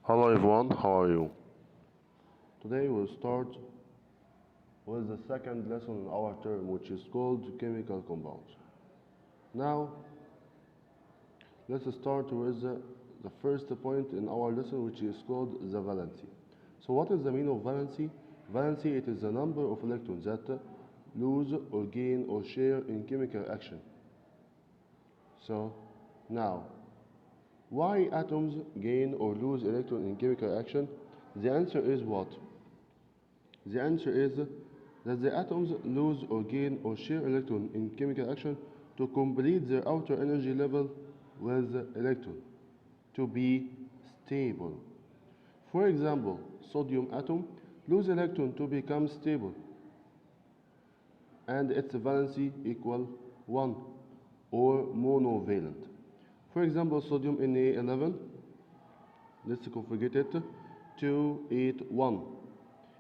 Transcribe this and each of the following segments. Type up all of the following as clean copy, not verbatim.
Hello everyone, how are you? Today we'll start with the second lesson in our term, which is called chemical compounds. Now, let's start with the first point in our lesson, which is called the valency. So what is the meaning of valency? Valency, it is the number of electrons that lose or gain or share in chemical action. So, now, why atoms gain or lose electrons in chemical action? The answer is what? The answer is that the atoms lose or gain or share electron in chemical action to complete their outer energy level with electron to be stable. For example, sodium atom lose electron to become stable and its valency equal 1 or monovalent. For example, sodium Na11, let's configure it 281.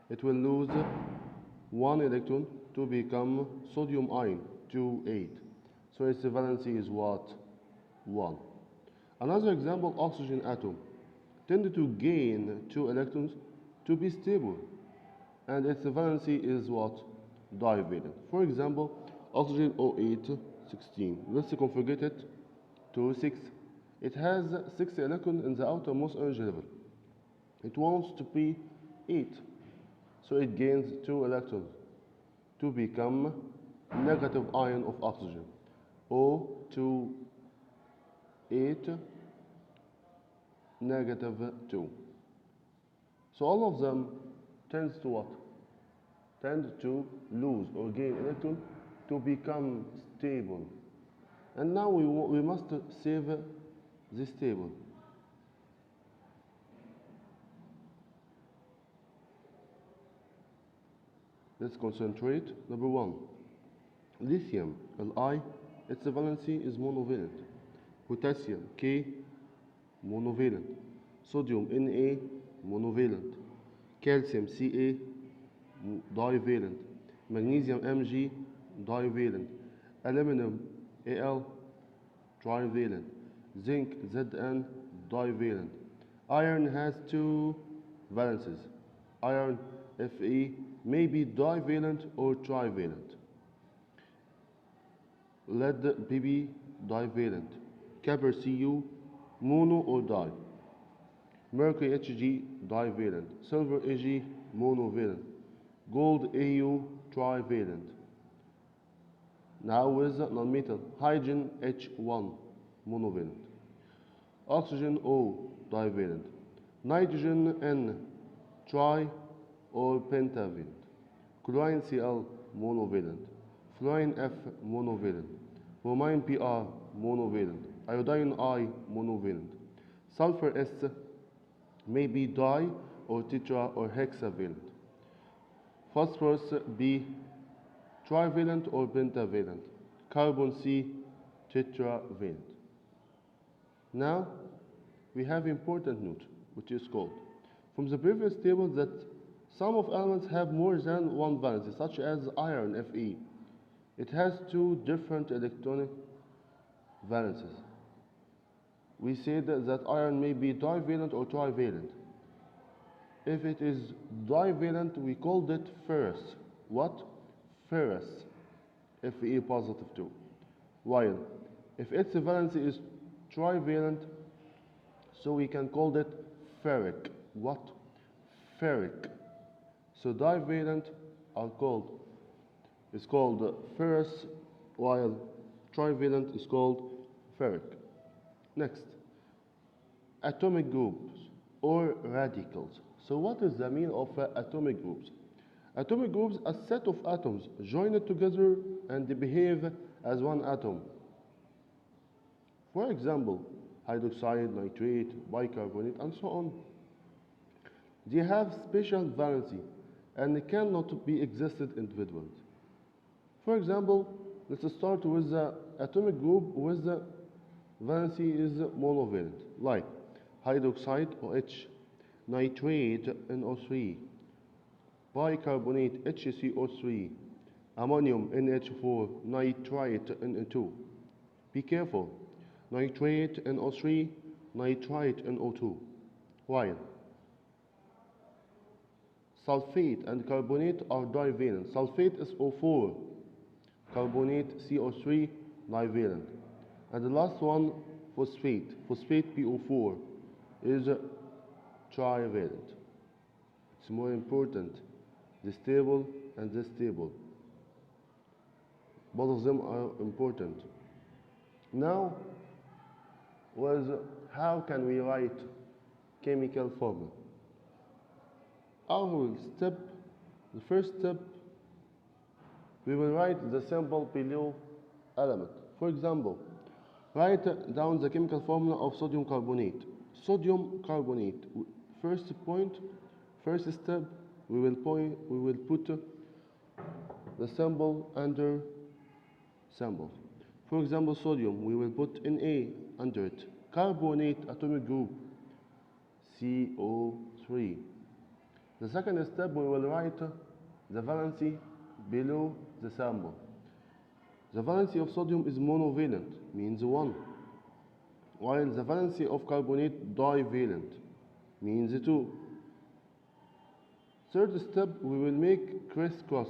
It will lose 1 electron to become sodium ion 28. So its valency is what? 1. Another example, oxygen atom tend to gain 2 electrons to be stable, and its valency is what? Divalent. For example, oxygen O8 16. Let's configure it to 6. It has 6 electrons in the outermost energy level. It wants to be 8. So it gains 2 electrons to become negative ion of oxygen, O2 8 negative 2. So all of them tends to what? Tend to lose or gain electron to become stable. And now we must save this table. Let's concentrate. Number 1, lithium, Li, its valency is monovalent. Potassium, K, monovalent. Sodium, Na, monovalent. Calcium, Ca, divalent. Magnesium, Mg, divalent. Aluminum, Al, trivalent. Zinc, Zn, divalent. Iron has 2 valences. Iron, Fe, may be divalent or trivalent. Lead, Bb, divalent. Copper, Cu, mono or di. Mercury, Hg, divalent. Silver, Ag, monovalent. Gold, Au, trivalent. Now with non-metal, hydrogen, H1, monovalent. Oxygen, O, divalent. Nitrogen, N, tri or pentavalent. Chlorine, Cl, monovalent. Fluorine, F, monovalent. Bromine, Pr, monovalent. Iodine, I, monovalent. Sulfur, S, may be di or tetra or hexavalent. Phosphorus, B, trivalent or pentavalent. Carbon, C, tetravalent. Now we have important note, which is called from the previous table that some of elements have more than one valence, such as iron, Fe. It has 2 different electronic valences. We said that iron may be divalent or trivalent. If it is divalent, we called it ferrous. What? Ferrous. Fe positive 2. While if its valency is trivalent, so we can call it ferric. What? Ferric. So divalent is called ferrous, while trivalent is called ferric. Next, atomic groups or radicals. So what is the meaning of atomic groups? Atomic groups are a set of atoms joined together and they behave as one atom. For example, hydroxide, nitrate, bicarbonate, and so on. They have special valency and they cannot be existed individually. For example, let's start with the atomic group with the valency is monovalent, like hydroxide OH, nitrate NO3, bicarbonate HCO3, ammonium NH4, nitrite NO2. Be careful, nitrate NO3, nitrite NO2. While Sulfate and carbonate are divalent. Sulfate is O4, carbonate CO3 divalent. And the last one, phosphate. Phosphate PO4 is trivalent. It's more important, this table and this table. Both of them are important. Now, how can we write chemical formula? The first step, we will write the symbol below element. For example, write down the chemical formula of sodium carbonate. Sodium carbonate. First step, we will put the symbol under symbol. For example, sodium, we will put Na under it. Carbonate atomic group, CO3. The second step, we will write the valency below the symbol. The valency of sodium is monovalent, means 1, while the valency of carbonate divalent, means 2. Third step, we will make crisscross.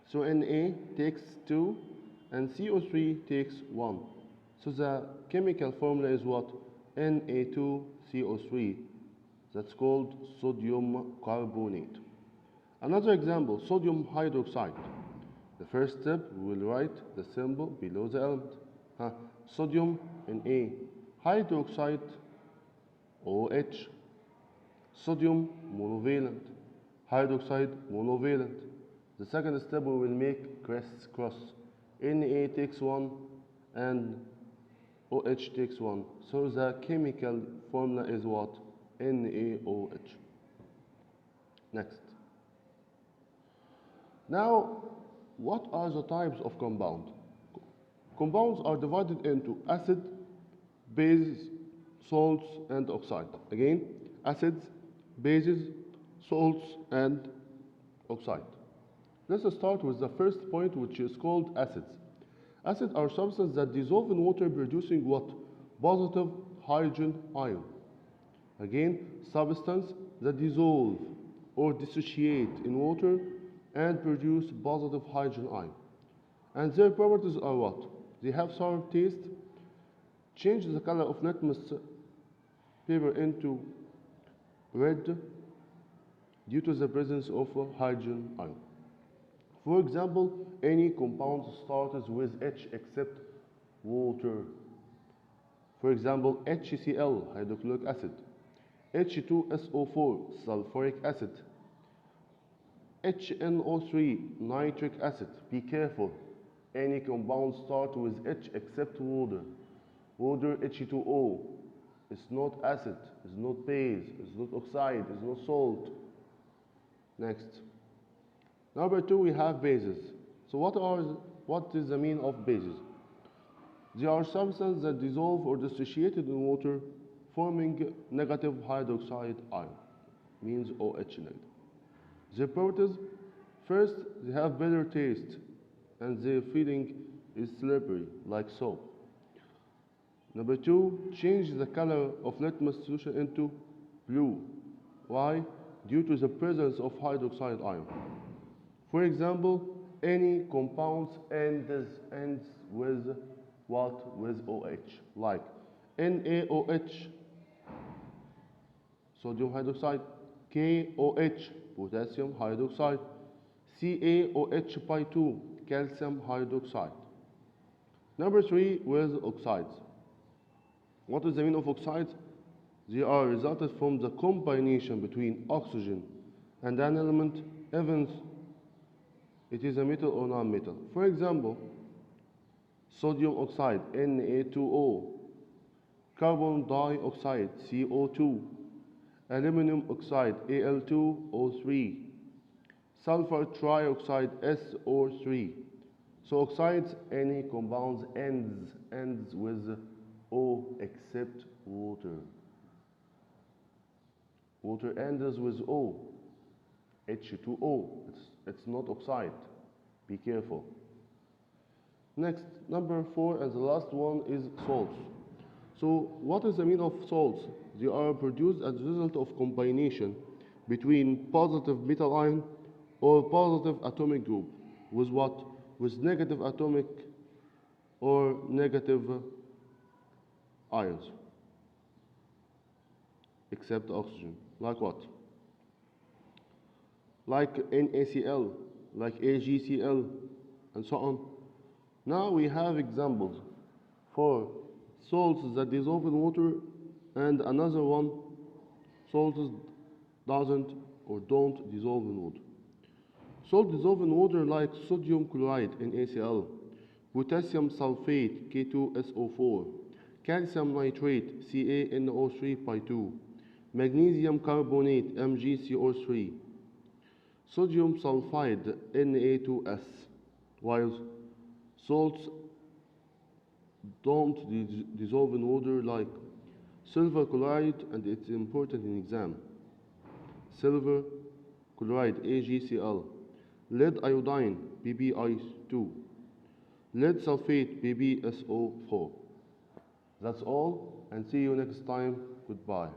So Na takes 2 and CO3 takes 1. So the chemical formula is what? Na2CO3. That's called sodium carbonate. Another example, sodium hydroxide. The first step, we will write the symbol below the element. Sodium Na, hydroxide OH. Sodium monovalent, hydroxide monovalent. The second step, we will make crisscross. Na takes 1 and OH takes 1. So the chemical formula is what? NaOH. Next. Now, what are the types of compound? Compounds are divided into acid, bases, salts, and oxide. Again, acids, bases, salts, and oxide. Let's start with the first point, which is called acids. Acids are substances that dissolve in water, producing what? Positive hydrogen ion. Again, substances that dissolve or dissociate in water and produce positive hydrogen ion. And their properties are what? They have sour taste, change the color of litmus paper into red due to the presence of hydrogen ion. For example, any compound starts with H except water. For example, HCl, hydrochloric acid, H2SO4, sulfuric acid, HNO3, nitric acid. Be careful. Any compound starts with H except water. Water, H2O. It's not acid, it's not base, it's not oxide, it's not salt. Next. Number 2, we have bases. So what is the meaning of bases? They are substances that dissolve or dissociated in water, forming negative hydroxide ion, means OH negative. Their properties: first, they have bitter taste, and their feeling is slippery, like soap. Number 2, change the color of litmus solution into blue. Why? Due to the presence of hydroxide ion. For example, any compound ends with what? With OH, like NaOH, sodium hydroxide, KOH, potassium hydroxide, CaOH by 2, calcium hydroxide. Number 3, with oxides. What is the meaning of oxides? They are resulted from the combination between oxygen and an element, even it is a metal or non-metal. For example, sodium oxide, Na2O, carbon dioxide, CO2, aluminum oxide, Al2O3, sulfur trioxide, SO3. So oxides, any compounds ends with O except water. Water ends with O, H2O. It's not oxide. Be careful. Next, number 4, and the last one is salts. So what is the meaning of salts? They are produced as a result of combination between positive metal ion or positive atomic group with what? With negative atomic or negative ions, except oxygen. Like what? Like NaCl, like AgCl, and so on. Now we have examples for salts that dissolve in water and another one, salts doesn't or don't dissolve in water. Salt dissolve in water like sodium chloride NaCl, potassium sulfate K2SO4, calcium nitrate CaNO3 by 2, magnesium carbonate MgCO3, sodium sulfide Na2S, while salts don't dissolve in water like silver chloride, and it's important in exam. Silver chloride AgCl, lead iodine BbI2, lead sulfate BbSO4. That's all, and see you next time. Goodbye.